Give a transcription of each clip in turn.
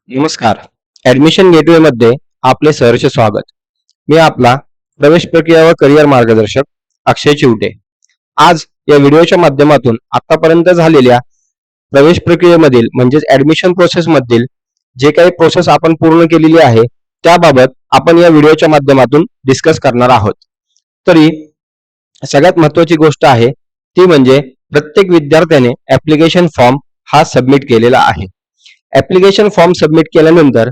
नमस्कार. Admission gateway मध्ये आपले सहर्ष स्वागत. मी आपला प्रवेश प्रक्रिया व करिअर मार्गदर्शक अक्षय चिवटे. आज या व्हिडिओच्या माध्यमातून आतापर्यंत झालेल्या प्रवेश प्रक्रियेमधील म्हणजेच ऍडमिशन प्रोसेस मधील जे काही प्रोसेस आपण पूर्ण केलेली आहे त्याबाबत आपण या व्हिडिओच्या माध्यमातून डिस्कस करणार आहोत. तरी सगळ्यात महत्त्वाची गोष्ट आहे ती म्हणजे प्रत्येक विद्यार्थ्याने ऍप्लिकेशन फॉर्म हा सबमिट केलेला आहे. ऍप्लिकेशन फॉर्म सबमिट केल्यानंतर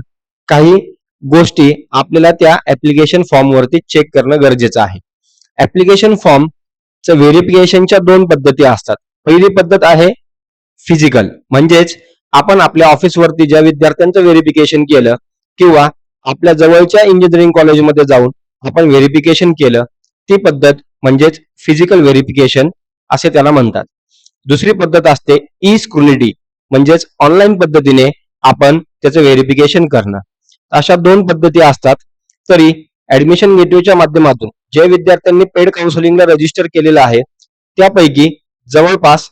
काही गोष्टी आपल्याला त्या ऍप्लिकेशन फॉर्म वरती चेक करणं गरजेचं आहे. ऍप्लिकेशन फॉर्मचं व्हेरिफिकेशनच्या दोन पद्धती असतात. पहिली पद्धत आहे फिजिकल, म्हणजेच आपण आपल्या ऑफिसवरती ज्या विद्यार्थ्यांचं व्हेरिफिकेशन केलं किंवा आपल्या जवळच्या इंजिनिअरिंग कॉलेजमध्ये जाऊन आपण व्हेरिफिकेशन केलं, ती पद्धत म्हणजेच फिजिकल व्हेरिफिकेशन असे त्याला म्हणतात. दुसरी पद्धत असते ई स्क्रुनिटी, म्हणजेच ऑनलाईन पद्धतीने आपण त्याचं व्हेरिफिकेशन करणं. अशा दोन पद्धती असतात. तरी ऍडमिशन गेटवेच्या माध्यमातून जे विद्यार्थ्यांनी पेड काउन्सिलिंगला रजिस्टर केलेलं आहे त्यापैकी जवळपास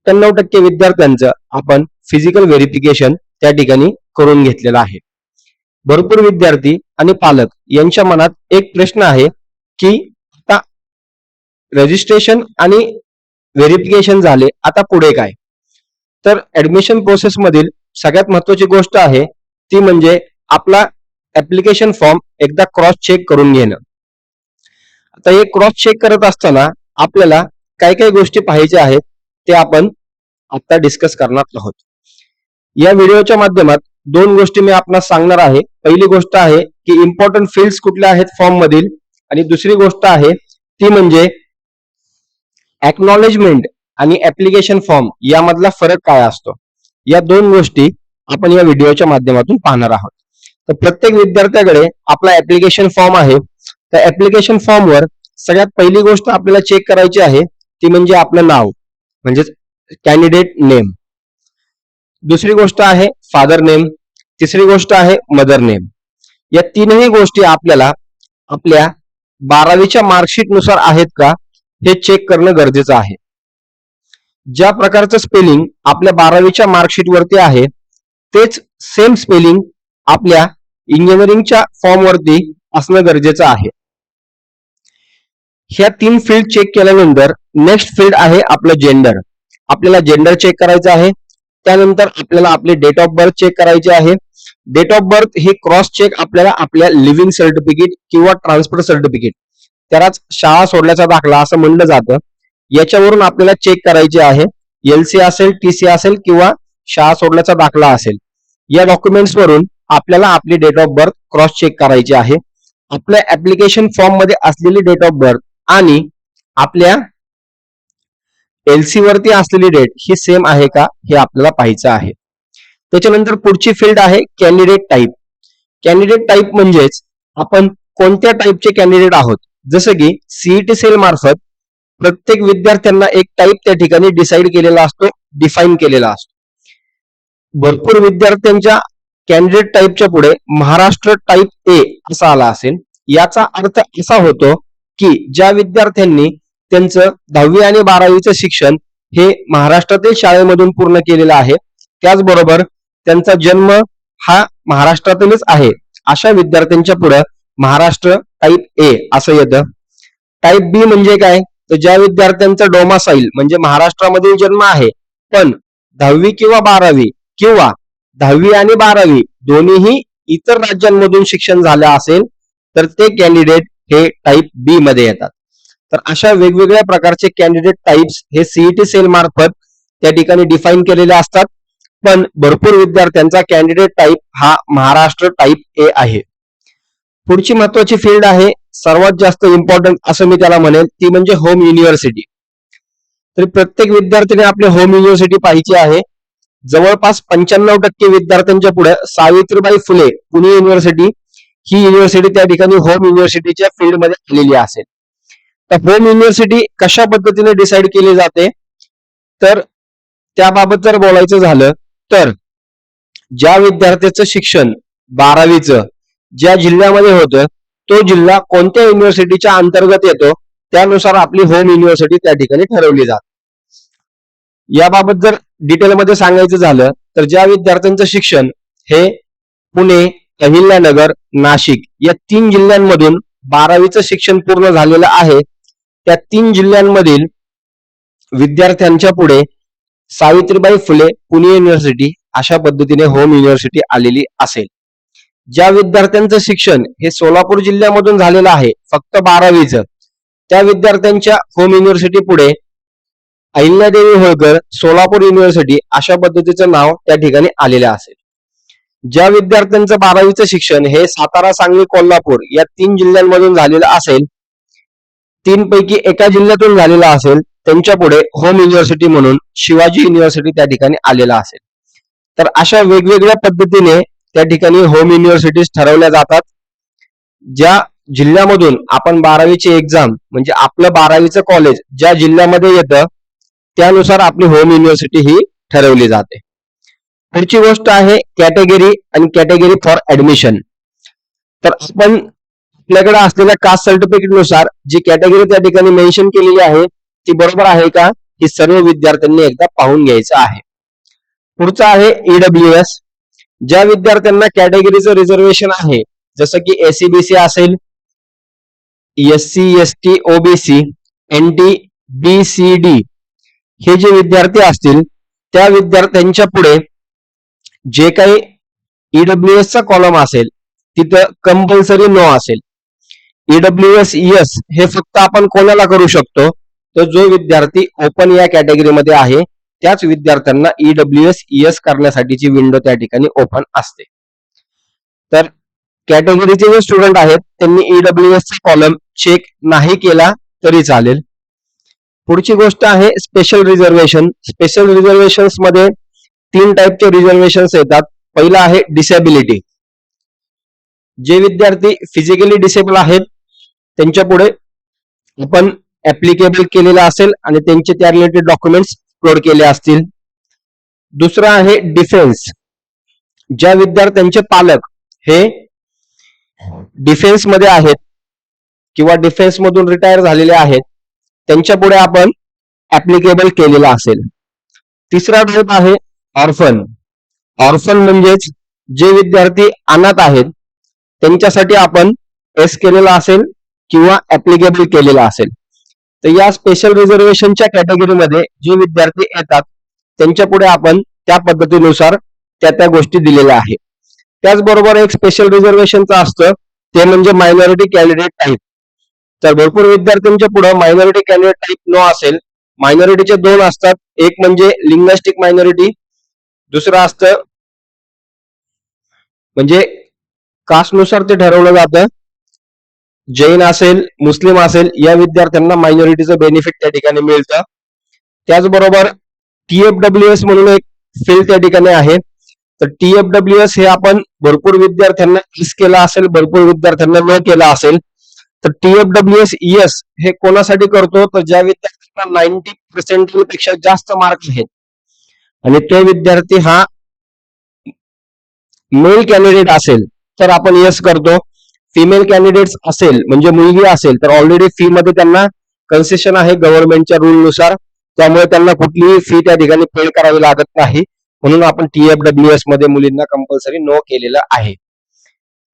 98% विद्यार्थ्यांचं आपण फिजिकल व्हेरिफिकेशन त्या ठिकाणी करून घेतलेलं आहे. भरपूर विद्यार्थी आणि पालक यांच्या मनात एक प्रश्न आहे की आता रजिस्ट्रेशन आणि व्हेरिफिकेशन झाले, आता पुढे काय? तर ऍडमिशन प्रोसेस मधील सगळ्यात महत्वाची गोष्ट आहे ती म्हणजे आपला ऍप्लिकेशन फॉर्म एकदा क्रॉस चेक करून घेणं. आता हे क्रॉस चेक करत असताना आपल्याला काय काय गोष्टी पाहायच्या आहेत ते आपण आता डिस्कस करणार आहोत. या व्हिडिओच्या माध्यमात दोन गोष्टी मी आपणास सांगणार आहे. पहिली गोष्ट आहे की इम्पॉर्टंट फील्ड्स कुठल्या आहेत फॉर्म मधील, आणि दुसरी गोष्ट आहे ती म्हणजे एक्नॉलेजमेंट आणि ऍप्लिकेशन फॉर्म यामधला फरक काय असतो. या दोन गोष्टी आपण या व्हिडिओच्या माध्यमातून पाहणार आहोत. तर प्रत्येक विद्यार्थ्याकडे आपला ऍप्लिकेशन फॉर्म आहे. त्या ऍप्लिकेशन फॉर्मवर सगळ्यात पहिली गोष्ट आपल्याला चेक करायची आहे ती म्हणजे आपलं नाव, म्हणजेच कॅन्डिडेट नेम. दुसरी गोष्ट आहे फादर नेम. तिसरी गोष्ट आहे मदर नेम. या तीनही गोष्टी आपल्याला आपल्या 12वीच्या मार्कशीट नुसार आहेत का हे चेक करणं गरजेचं आहे. ज्या प्रकारचं स्पेलिंग आपल्या 12वीच्या मार्कशीट वरती आहे तेच सेम स्पेलिंग आपल्या इंजिनिअरिंगच्या फॉर्म वरती असणं गरजेचं आहे. ह्या तीन फील्ड चेक केल्यानंतर नेक्स्ट फील्ड आहे आपलं जेंडर. आपल्याला जेंडर चेक करायचं आहे. त्यानंतर आपल्याला आपले डेट ऑफ बर्थ चेक करायचे आहे. डेट ऑफ बर्थ ही क्रॉस चेक आपल्याला आपल्या लिव्हिंग सर्टिफिकेट किंवा ट्रान्सफर सर्टिफिकेट, त्यालाच शाळा सोडल्याचा दाखला असं म्हणलं जातं, याच्यावरून आपल्याला चेक करायचे आहे. एलसी असेल, टीसी असेल किंवा शाळा सोडल्याचा दाखला असेल, या डॉक्युमेंट्स वरून आपल्याला आपली date of birth cross check करायची आहे. आपल्या ऍप्लिकेशन फॉर्म मध्ये असलेली डेट ऑफ बर्थ आणि आपल्या एलसी वरती असलेली डेट ही सेम आहे का हे आपल्याला पाहायचं आहे. त्याच्यानंतर पुढची फील्ड आहे कॅन्डिडेट टाईप. कॅन्डिडेट टाईप म्हणजेच आपण कोणत्या टाईपचे कॅन्डिडेट आहोत. जसं की सीईटी सेल मार्फत प्रत्येक विद्यार्थ्यांना एक टाईप त्या ठिकाणी डिसाईड केलेला असतो, डिफाईन केलेला असतो. भरपूर विद्यार्थ्यांच्या कॅन्डिडेट टाईपच्या पुढे महाराष्ट्र टाईप ए असा आला असेल. याचा अर्थ असा होतो की ज्या विद्यार्थ्यांनी त्यांचं 10वी आणि 12वीचं शिक्षण हे महाराष्ट्रातील शाळेमधून पूर्ण केलेलं आहे, त्याचबरोबर त्यांचा जन्म हा महाराष्ट्रातीलच आहे, अशा विद्यार्थ्यांच्या पुढे महाराष्ट्र टाईप ए असं येतं. टाईप बी म्हणजे काय, तर ज्या विद्यार्थ्यांचा डोमासाईल म्हणजे महाराष्ट्रामधील जन्म आहे पण 10वी किंवा 12वी किंवा 10वी आणि 12वी दोन्हीही इतर राज्यांमधून शिक्षण झालं असेल तर ते कॅन्डिडेट हे टाईप बी मध्ये येतात. तर अशा वेगवेगळ्या प्रकारचे कॅन्डिडेट टाइप्स हे सीईटी सेल मार्फत त्या ठिकाणी डिफाईन केलेले असतात. पण भरपूर विद्यार्थ्यांचा कॅन्डिडेट टाईप हा महाराष्ट्र टाईप ए आहे. पुढची महत्वाची फील्ड आहे, सर्वात जास्त इम्पॉर्टंट असं मी त्याला म्हणेल, ती म्हणजे होम युनिव्हर्सिटी. तर प्रत्येक विद्यार्थ्याने आपली होम युनिव्हर्सिटी पाहिजे आहे. जवळपास 95% विद्यार्थ्यांच्या पुढे सावित्रीबाई फुले पुणे युनिव्हर्सिटी ही युनिव्हर्सिटी त्या ठिकाणी होम युनिव्हर्सिटीच्या फील्ड मध्ये आलेली असेल. तर होम युनिव्हर्सिटी कशा पद्धतीने डिसाईड केली जाते, तर त्याबाबत जर बोलायचं झालं तर ज्या विद्यार्थ्याचं शिक्षण 12वीचं ज्या जिल्ह्यामध्ये होतं तो जिल्हा कोणत्या युनिव्हर्सिटीच्या अंतर्गत येतो त्यानुसार आपली होम युनिव्हर्सिटी त्या ठिकाणी ठरवली जाते. याबाबत जर डिटेलमध्ये सांगायचं झालं तर ज्या विद्यार्थ्यांचं शिक्षण हे पुणे, अहिल्यानगर, नाशिक या 3 जिल्ह्यांमधून 12वीचं शिक्षण पूर्ण झालेलं आहे. त्या 3 जिल्ह्यांमधील विद्यार्थ्यांच्या पुढे सावित्रीबाई फुले पुणे युनिव्हर्सिटी अशा पद्धतीने होम युनिव्हर्सिटी आलेली असेल. ज्या विद्यार्थ्यांचं शिक्षण हे सोलापूर जिल्ह्यामधून झालेलं आहे फक्त 12वीचं, त्या विद्यार्थ्यांच्या होम युनिव्हर्सिटी पुढे अहिल्यादेवी होळकर सोलापूर युनिव्हर्सिटी अशा पद्धतीचं नाव त्या ठिकाणी आलेलं असेल. ज्या विद्यार्थ्यांचं 12वीचं शिक्षण हे सातारा, सांगली, कोल्हापूर या 3 जिल्ह्यांमधून झालेलं असेल, 3 पैकी एका जिल्ह्यातून झालेलं असेल, त्यांच्या पुढे होम युनिव्हर्सिटी म्हणून शिवाजी युनिव्हर्सिटी त्या ठिकाणी आलेला असेल. तर अशा वेगवेगळ्या पद्धतीने त्या ठिकाणी होम युनिव्हर्सिटीज ठरवल्या जातात. ज्या जिल्ह्यामधून आपण 12वीची एक्झाम म्हणजे आपलं 12वीचं कॉलेज ज्या जिल्ह्यामध्ये येतं त्यानुसार आपली होम युनिव्हर्सिटी ही ठरवली जाते. पुढची गोष्ट आहे कॅटेगरी आणि कॅटेगरी फॉर ऍडमिशन. तर आपण आपल्याकडे असलेल्या कास्ट सर्टिफिकेट नुसार जी कॅटेगरी त्या ठिकाणी मेन्शन केलेली आहे ती बरोबर आहे का ही सर्व विद्यार्थ्यांनी एकदा पाहून घ्यायचं आहे. पुढचं आहे ईडब्ल्यूएस. ज्या विद्यार्थ्यांना कॅटेगरीचं रिझर्वेशन आहे जसं की एससीबीसी असेल, SC, ST, OBC, NT, BCD हे जे विद्यार्थी असतील त्या विद्यार्थ्यांच्या पुढे जे काही ईडब्ल्यूएस चा कॉलम असेल तिथं कंपल्सरी नो असेल. ईडब्ल्यूएस यस हे फक्त आपण कोणाला करू शकतो तर जो विद्यार्थी ओपन या कॅटेगरीमध्ये आहे त्याच विद्यार्थ्यांना ईडब्ल्यूएस यस करण्यासाठीची विंडो त्या ठिकाणी ओपन असते. तर कॅटेगरीचे जे स्टुडंट आहेत त्यांनी ईडब्ल्यूएस चा कॉलम चेक नाही केला तरी चालेल. पुढची गोष्ट आहे स्पेशल रिझर्वेशन. स्पेशल रिझर्वेशन्स मध्ये 3 टाईपचे रिझर्वेशन्स येतात. पहिला आहे डिसेबिलिटी. जे विद्यार्थी फिजिकली डिसेबल आहेत त्यांच्या पुढे आपण ऍप्लिकेबल केलेला असेल आणि त्यांचे त्या रिलेटेड डॉक्युमेंट्स अपलोड केले असतील. दुसरा आहे डिफेन्स. ज्या विद्यार्थ्यांचे पालक हे डिफेन्स मध्ये आहेत किंवा डिफेन्स मधून रिटायर झालेले आहेत त्यांच्या पुढे आपण ऍप्लिकेबल केलेला असेल. तिसरा टाईप आहे ऑर्फन. ऑर्फन म्हणजेच जे विद्यार्थी अनाथ आहेत त्यांच्यासाठी आपण एस केलेला असेल किंवा ऍप्लिकेबल केलेला असेल. तर या स्पेशल रिझर्वेशनच्या कॅटेगरीमध्ये जे विद्यार्थी येतात त्यांच्या पुढे आपण त्या पद्धतीनुसार त्या गोष्टी दिलेल्या आहेत. त्याचबरोबर एक स्पेशल रिझर्वेशनचं असतं ते म्हणजे मायनॉरिटी कॅन्डिडेट टाईप. तर भरपूर विद्यार्थ्यांच्या पुढे मायनॉरिटी कॅन्डिडेट टाईप नो असेल. मायनॉरिटीचे 2 असतात. एक म्हणजे लिंग्विस्टिक मायनॉरिटी, दुसरं असतं म्हणजे कास्टनुसार ते ठरवलं जातं. जैन असेल, मुस्लिम असेल या विद्यार्थ्यांना मायनॉरिटीचं बेनिफिट त्या ठिकाणी मिळतं. त्याचबरोबर TFWS म्हणून एक फील्ड त्या ठिकाणी आहे. तर TFWS हे आपण भरपूर विद्यार्थ्यांना एस केला असेल, भरपूर विद्यार्थ्यांना नो केला असेल. तर TFWS यस हे कोणासाठी करतो तर ज्या विद्यार्थ्यांना 90% पेक्षा जास्त मार्क आहेत आणि तो विद्यार्थी हा मेल कॅन्डिडेट असेल तर आपण यस करतो. फिमेल कॅन्डिडेट्स असेल म्हणजे मुलगी असेल तर ऑलरेडी फी मध्ये त्यांना कन्सेशन आहे गव्हर्नमेंटच्या रूल नुसार, त्यामुळे त्यांना कुठलीही फी त्या ठिकाणी पे करावी लागत नाही. म्हणून आपण TFWS मध्ये मुलींना कंपल्सरी नो केलेलं आहे.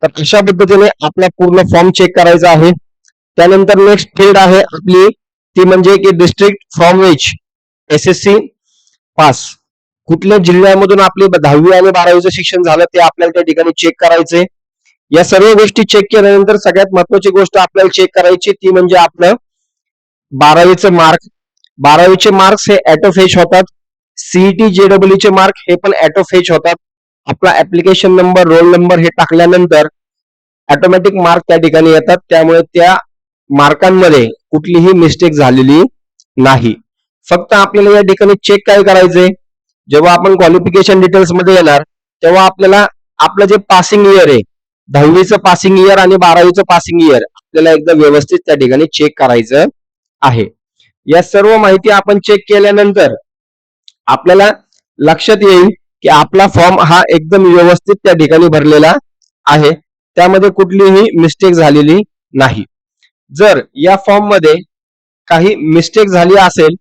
तर अशा पद्धतीने आपला पूर्ण फॉर्म चेक करायचा आहे. त्यानंतर नेक्स्ट फील्ड आहे आपली ती म्हणजे की district from which SSC pass. कुठल्या जिल्ह्यामधून आपली 10वी आणि 12वीचं शिक्षण झालं ते आपल्याला त्या ठिकाणी चेक करायचे. या सर्व गोष्टी चेक केल्यानंतर सगळ्यात महत्वाची गोष्ट आपल्याला चेक करायची ती म्हणजे आपलं 12वीचं मार्क. 12वीचे मार्क्स हे ऑटो फेच होतात. सीईटी JEE चे मार्क हे पण ऑटो फेच होतात. आपला ऍप्लिकेशन नंबर, रोल नंबर हे टाकल्यानंतर ऑटोमॅटिक मार्क त्या ठिकाणी येतात. त्यामुळे त्या मार्कांमध्ये कुठलीही मिस्टेक झालेली नाही. फक्त आपल्याला या ठिकाणी चेक काय करायचंय, जेव्हा आपण क्वालिफिकेशन डिटेल्स मध्ये येणार तेव्हा आपल्याला आपलं जे पासिंग इयर आहे 10वीचं पासिंग इयर आणि 12वीचं पासिंग इयर आपल्याला एकदा व्यवस्थित त्या ठिकाणी चेक करायचं आहे. या सर्व माहिती आपण चेक केल्यानंतर आपल्याला लक्षात येईल की आपला फॉर्म हा एकदम व्यवस्थित त्या ठिकाणी भरलेला आहे, त्यामध्ये कुठलीही मिस्टेक झालेली नाही. जर या फॉर्म मध्ये काही मिस्टेक झाली असेल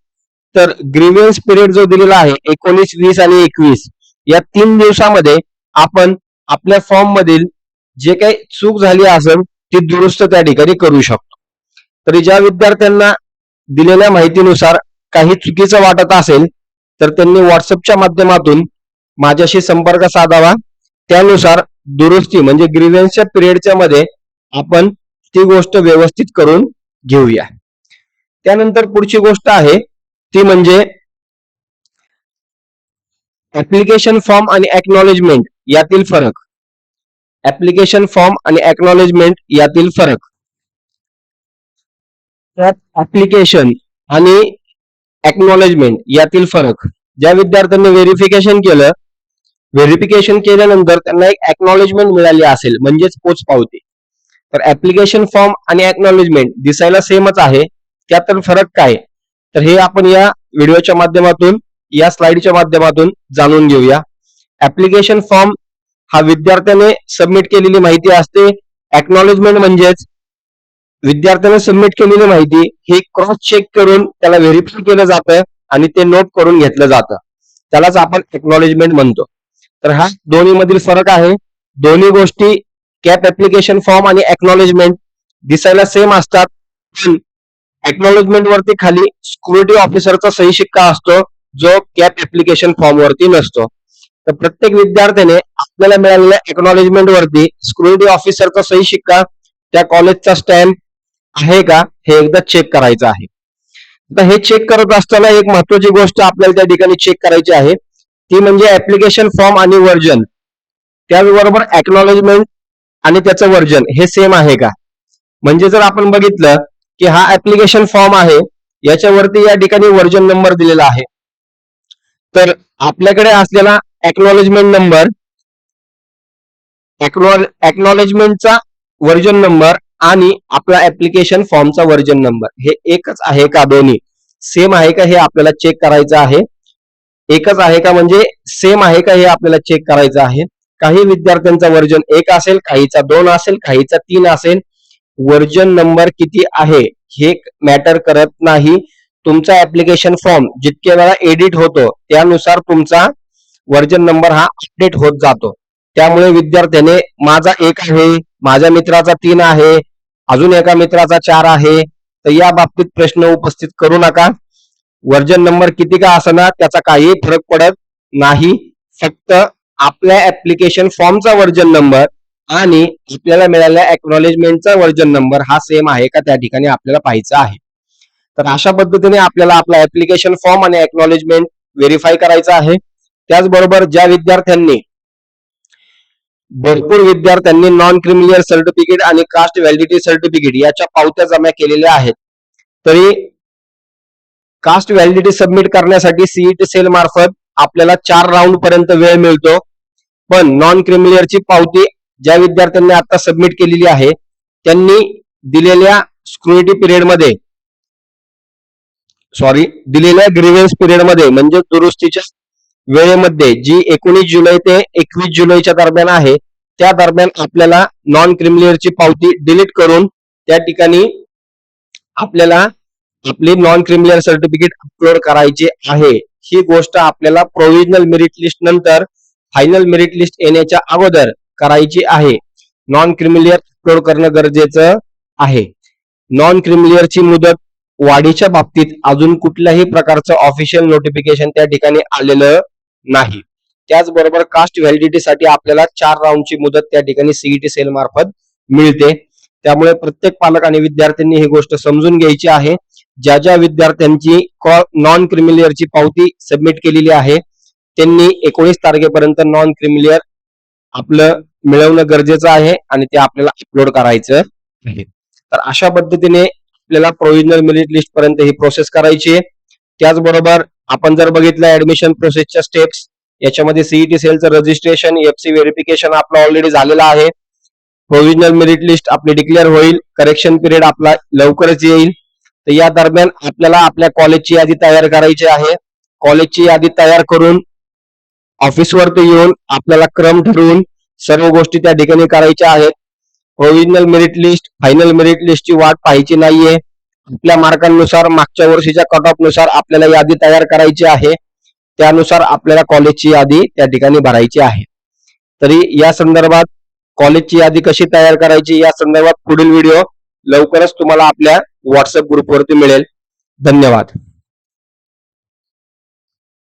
तर ग्रीव्हन्स पिरियड जो दिलेला आहे 19, 20 आणि 21 या 3 दिवसामध्ये आपण आपल्या फॉर्म मधील जे काही चूक झाली असेल ती दुरुस्त त्या ठिकाणी करू शकतो. तरी ज्या विद्यार्थ्यांना दिलेल्या माहितीनुसार काही चुकीचं वाटत असेल तर त्यांनी व्हॉट्सअपच्या माध्यमातून माझ्याशी संपर्क साधावा. त्यानुसार दुरुस्ती म्हणजे ग्रीव्हन्सच्या पिरियडच्या मध्ये आपण ती गोष्ट व्यवस्थित करून घेऊया. त्यानंतर पुढची गोष्ट आहे ती म्हणजे ऍप्लिकेशन फॉर्म आणि एक्नॉलेजमेंट यातील फरक. ऍप्लिकेशन फॉर्म आणि एक्नॉलेजमेंट यातील फरक. ऍप्लिकेशन आणि एक्नॉलेजमेंट यातील फरक. ज्या विद्यार्थ्यांनी व्हेरिफिकेशन केल्यानंतर त्यांना एक एक्नॉलेजमेंट मिळाली असेल म्हणजेच पोच पावती. तर ऍप्लिकेशन फॉर्म आणि एक्नॉलेजमेंट दिसायला सेमच आहे. त्यातील फरक काय तर हे आपण या व्हिडिओच्या माध्यमातून या स्लाइडच्या माध्यमातून जाणून घेऊया. ऍप्लिकेशन फॉर्म हा विद्यार्थ्याने सबमिट केलेली माहिती असते. एक्नॉलेजमेंट म्हणजेच विद्यार्थ्याने सबमिट केलेली माहिती हे क्रॉस चेक करून त्याला व्हेरिफाय केलं जातं आणि ते नोट करून घेतलं जातं. त्यालाच आपण एक्नॉलेजमेंट म्हणतो. तर हा दोन्ही मधील फरक आहे. दोन्ही गोष्टी कॅप ऍप्लिकेशन फॉर्म आणि एक्नॉलेजमेंट दिसायला सेम असतात, पण एक्नॉलेजमेंट वरती खाली सिक्युरिटी ऑफिसरचा सही शिक्का असतो जो कॅप ऍप्लिकेशन फॉर्म वरती नसतो. तर प्रत्येक विद्यार्थ्याने आपल्याला मिळालेल्या एक्नॉलेजमेंट वरती सिक्युरिटी ऑफिसरचा सही शिक्का त्या कॉलेजचा स्टॅम्प आहे का हे एकदा चेक करायचं आहे. आता हे चेक करत असताना एक महत्वाची गोष्ट आपल्याला त्या ठिकाणी चेक करायची आहे ती म्हणजे ऍप्लिकेशन फॉर्म आणि वर्जन, त्याचबरोबर एक्नॉलेजमेंट आणि त्याचं वर्जन हे सेम आहे का. म्हणजे जर आपण बघितलं की हा ऍप्लिकेशन फॉर्म आहे याच्यावरती या ठिकाणी वर्जन नंबर दिलेला आहे, तर आपल्याकडे असलेला एक्नॉलेजमेंट नंबर एक्नॉलेजमेंटचा वर्जन नंबर आणि आपला ऍप्लिकेशन फॉर्मचा वर्जन नंबर हे एकच आहे का, दोन्ही सेम आहे का हे आपल्याला चेक करायचं आहे. एकच आहे का म्हणजे सेम आहे का हे आपल्याला चेक करायचं आहे. काही विद्यार्थ्यांचा वर्जन 1 असेल, काहीचा 2 असेल, काहीचा 3 असेल. वर्जन नंबर किती आहे हे मॅटर करत नाही. तुमचा ऍप्लिकेशन फॉर्म जितके वेळा एडिट होतो त्यानुसार तुमचा वर्जन नंबर हा अपडेट होत जातो. त्यामुळे विद्यार्थ्याने माझा 1 आहे, माझ्या मित्राचा 3 आहे, अजून एका मित्राचा 4 आहे, तर या बाबतीत प्रश्न उपस्थित करू नका. वर्जन नंबर किती का असना त्याचा काही फरक पडत नाही. फक्त आपल्या ऍप्लिकेशन फॉर्मचा वर्जन नंबर आणि आपल्याला मिळालेल्या एक्नॉलेजमेंटचा वर्जन नंबर हा सेम आहे का त्या ठिकाणी आपल्याला पाहायचं आहे. तर अशा पद्धतीने आपल्याला आपला ऍप्लिकेशन फॉर्म आणि एक्नॉलेजमेंट व्हेरीफाय करायचा आहे. त्याचबरोबर ज्या विद्यार्थ्यांनी भरपूर विद्यार्थ्यांनी नॉन क्रिमिलियर सर्टिफिकेट आणि कास्ट व्हॅलिडिटी सर्टिफिकेट याच्या पावत्या जमा केलेल्या आहेत, तरी कास्ट व्हॅलिडिटी सबमिट करण्यासाठी सीईटी सेल मार्फत आपल्याला 4 राऊंड पर्यंत वेळ मिळतो. पण नॉन क्रिमिलियरची पावती ज्या विद्यार्थ्यांनी आता सबमिट केलेली आहे त्यांनी दिलेल्या स्क्रुनिटी पिरियड मध्ये दिलेल्या ग्रीव्हन्स पिरियड मध्ये म्हणजे दुरुस्तीच्या वेळेमध्ये जी 19 जुलै ते 21 जुलैच्या दरम्यान आहे त्या दरम्यान आपल्याला नॉन क्रिमिलियरची पावती डिलीट करून त्या ठिकाणी आपल्याला आपली नॉन क्रिमिलियर सर्टिफिकेट अपलोड करायचे आहे. ही गोष्ट आपल्याला प्रोव्हिजनल मेरिट लिस्ट नंतर फायनल मेरिट लिस्ट येण्याच्या अगोदर करायची आहे. नॉन क्रिमिलियर अपलोड करणं गरजेचं आहे. नॉन क्रिमिलियरची मुदत वाढीच्या बाबतीत अजून कुठल्याही प्रकारचं ऑफिशियल नोटिफिकेशन त्या ठिकाणी आलेलं नाही. त्याचबरोबर कास्ट व्हॅलिडिटीसाठी आपल्याला 4 राऊंडची मुदत त्या ठिकाणी सीईटी सेल मार्फत मिळते. त्यामुळे प्रत्येक पालक आणि विद्यार्थ्यांनी ही गोष्ट समजून घ्यायची आहे. ज्या ज्या विद्यार्थ्यांची नॉन क्रिमिलियरची पावती सबमिट केलेली आहे त्यांनी 19 तारखेपर्यंत नॉन क्रिमिलियर आपलं मिळवणं गरजेचं आहे आणि ते आपल्याला अपलोड करायचं आहे. तर अशा पद्धतीने आपल्याला प्रोव्हिजनल मेरिट लिस्ट पर्यंत ही प्रोसेस करायची आहे. त्याचबरोबर आपण जर बघितलं ऍडमिशन प्रोसेसच्या स्टेप्स याच्यामध्ये सीईटी सेलचं रजिस्ट्रेशन, एफसी व्हेरिफिकेशन आपलं ऑलरेडी झालेलं आहे. प्रोव्हिजनल मेरिट लिस्ट आपली डिक्लेअर होईल, करेक्शन पिरियड आपला लवकरच येईल. तर या दरम्यान आपल्याला आपल्या कॉलेजची यादी तयार करायची आहे. कॉलेजची यादी तयार करून ऑफिसवरती येऊन आपल्याला क्रम ठरवून सर्व गोष्टी त्या ठिकाणी करायच्या आहेत. Provisional merit list final merit लिस्टची वाट पाहायची नाहीये. आपल्या मार्कांनुसार मागच्या वर्षीच्या कट ऑफ नुसार आपल्याला यादी तयार करायची आहे. त्यानुसार आपल्याला कॉलेजची यादी त्या ठिकाणी भरायची आहे. तरी या संदर्भात कॉलेजची यादी कशी तयार करायची या संदर्भात पुढील व्हिडिओ लवकरच तुम्हाला आपल्या व्हॉट्सअप ग्रुपवरती मिळेल. धन्यवाद.